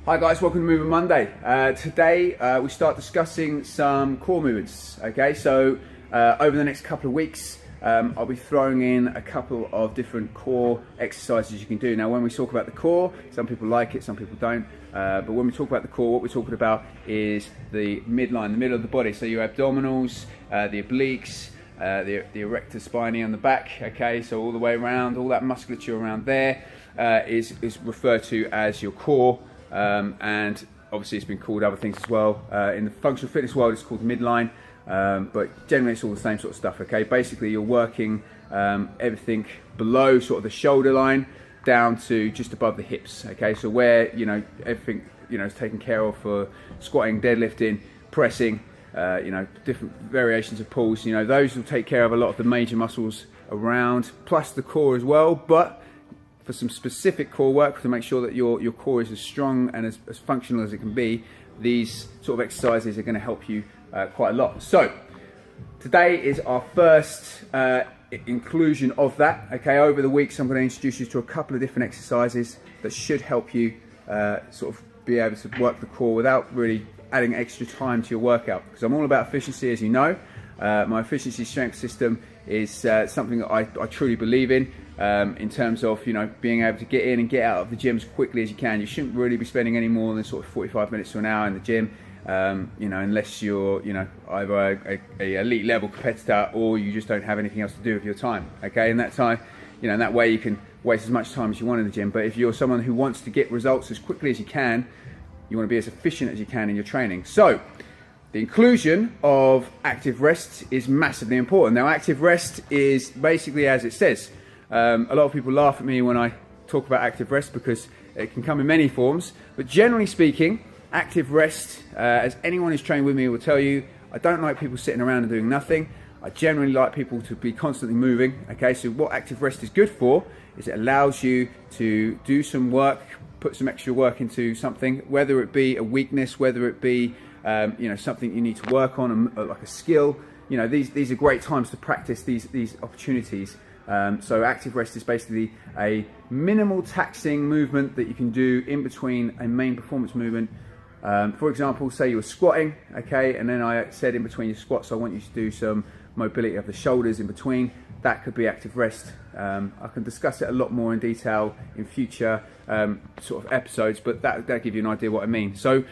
Hi guys, welcome to Movement Monday. Today we start discussing some core movements. Okay, so over the next couple of weeks I'll be throwing in a couple of different core exercises you can do. Now when we talk about the core, some people like it, some people don't, but when we talk about the core, what we're talking about is the midline, the middle of the body. So your abdominals, the obliques, the erector spinae on the back, okay, so all the way around, all that musculature around there is referred to as your core. And obviously it's been called other things as well. In the functional fitness world it's called midline, but generally it's all the same sort of stuff, okay? Basically you're working everything below sort of the shoulder line down to just above the hips, okay? So where, everything, is taken care of for squatting, deadlifting, pressing, different variations of pulls, those will take care of a lot of the major muscles around, plus the core as well. But for some specific core work to make sure that your core is as strong and as functional as it can be, these sort of exercises are going to help you quite a lot. So today is our first inclusion of that. Okay, over the weeks I'm going to introduce you to a couple of different exercises that should help you sort of be able to work the core without really adding extra time to your workout, because I'm all about efficiency, as you know. My efficiency strength system is something that I truly believe in terms of being able to get in and get out of the gym as quickly as you can. You shouldn't really be spending any more than sort of 45 minutes to an hour in the gym, unless you're either a elite level competitor or you just don't have anything else to do with your time. Okay, and that time, in that way you can waste as much time as you want in the gym. But if you're someone who wants to get results as quickly as you can, you want to be as efficient as you can in your training. So the inclusion of active rest is massively important. Now, active rest is basically as it says. A lot of people laugh at me when I talk about active rest because it can come in many forms. But generally speaking, active rest, as anyone who's trained with me will tell you, I don't like people sitting around and doing nothing. I generally like people to be constantly moving. Okay, so what active rest is good for is it allows you to do some work, put some extra work into something, whether it be a weakness, whether it be something you need to work on, like a skill. These are great times to practice these opportunities. So active rest is basically a minimal taxing movement that you can do in between a main performance movement. For example, say you were squatting, okay, and then I said in between your squats I want you to do some mobility of the shoulders in between. That could be active rest. I can discuss it a lot more in detail in future sort of episodes, but that'll give you an idea what I mean. So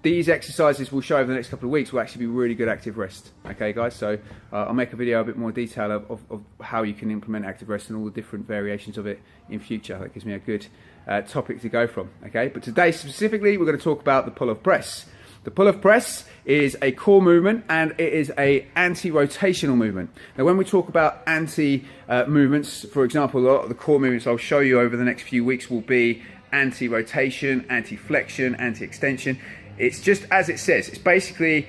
these exercises we'll show over the next couple of weeks will actually be really good active rest. Okay guys, so I'll make a video a bit more detail of how you can implement active rest and all the different variations of it in future. That gives me a good topic to go from. Okay, but today specifically we're going to talk about the Pallof Press. The Pallof Press is a core movement and it is a anti-rotational movement. Now when we talk about movements, for example, a lot of the core movements I'll show you over the next few weeks will be anti-rotation, anti-flexion, anti-extension. It's just as it says. It's basically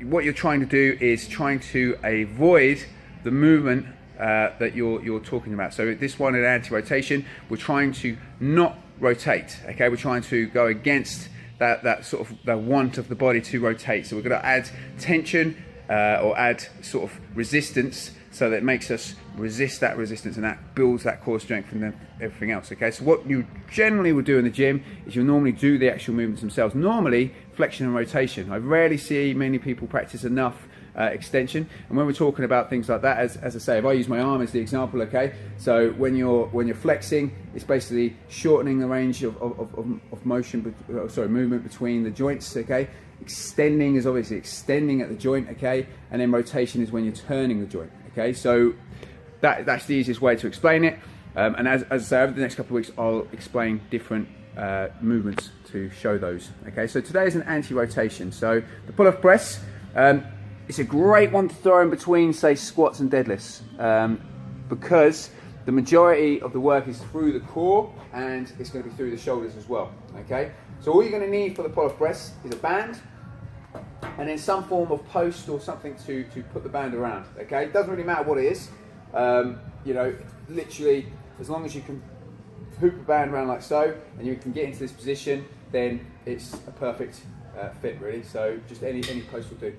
what you're trying to do is trying to avoid the movement that you're talking about. So this one at anti-rotation, we're trying to not rotate. Okay, we're trying to go against that sort of the want of the body to rotate. So we're going to add tension or add sort of resistance, so that it makes us resist that resistance, and that builds that core strength and then everything else. Okay, so what you generally would do in the gym is you'll normally do the actual movements themselves, normally flexion and rotation. I rarely see many people practice enough extension. And when we're talking about things like that, as I say, if I use my arm as the example, okay, so when you're flexing, it's basically shortening the range of motion, movement between the joints. Okay, extending is obviously extending at the joint. Okay, and then rotation is when you're turning the joint. Okay, so that's the easiest way to explain it. And as I say, over the next couple of weeks I'll explain different movements to show those. Okay, so today is an anti-rotation. So the Pallof Press, it's a great one to throw in between, say, squats and deadlifts, because the majority of the work is through the core and it's going to be through the shoulders as well. Okay, so all you're going to need for the Pallof Press is a band and then some form of post or something to put the band around. Okay, it doesn't really matter what it is. Literally, as long as you can hoop a band around like so and you can get into this position, then it's a perfect fit really. So just any post will do.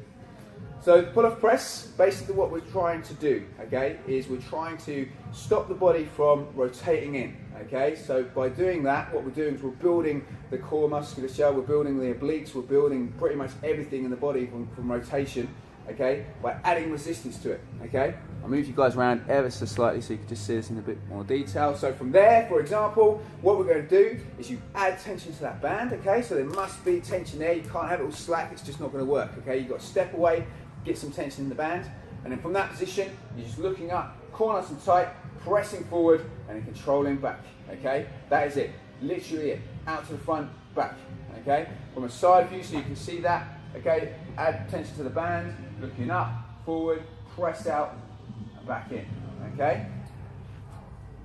So the pull-off press, basically what we're trying to do, okay, is we're trying to stop the body from rotating in, okay? So by doing that, what we're doing is we're building the core musculature, we're building the obliques, we're building pretty much everything in the body from rotation, okay, by adding resistance to it, okay? I'll move you guys around ever so slightly so you can just see this in a bit more detail. So from there, for example, what we're going to do is you add tension to that band, okay? So there must be tension there, you can't have it all slack, it's just not going to work, okay? You've got to step away, get some tension in the band, and then from that position, you're just looking up, core nice and tight, pressing forward, and then controlling back, okay? That is it, literally it, out to the front, back, okay? From a side view, so you can see that, okay? Add tension to the band, looking up, forward, press out, and back in, okay?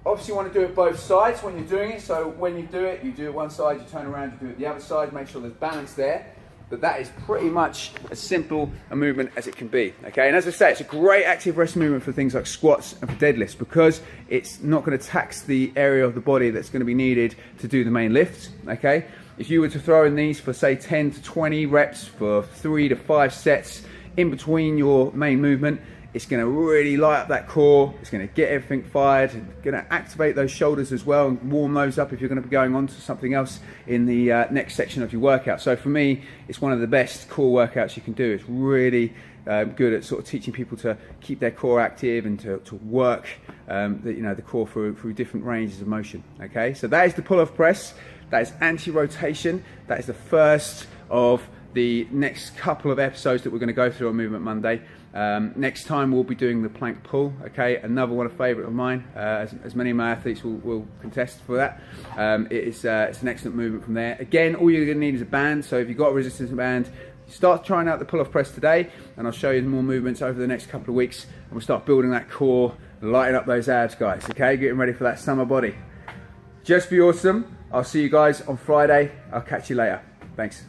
Obviously you want to do it both sides when you're doing it, so when you do it one side, you turn around, you do it the other side, make sure there's balance there. But that is pretty much as simple a movement as it can be, okay? And as I say, it's a great active rest movement for things like squats and for deadlifts because it's not going to tax the area of the body that's going to be needed to do the main lift, okay? If you were to throw in these for say 10 to 20 reps for 3 to 5 sets in between your main movement, it's going to really light up that core, it's going to get everything fired, it's going to activate those shoulders as well and warm those up if you're going to be going on to something else in the next section of your workout. So for me, it's one of the best core workouts you can do. It's really good at sort of teaching people to keep their core active and to work the core through different ranges of motion. Okay, so that is the pull-off press. That is anti-rotation. That is the first of the next couple of episodes that we're going to go through on Movement Monday. Next time we'll be doing the plank pull, okay, another one, a favourite of mine, as many of my athletes will contest for that. It's an excellent movement from there. Again, all you're going to need is a band, so if you've got a resistance band, start trying out the pull-off press today, and I'll show you more movements over the next couple of weeks, and we'll start building that core, lighting up those abs, guys, okay, getting ready for that summer body. Just be awesome. I'll see you guys on Friday. I'll catch you later. Thanks.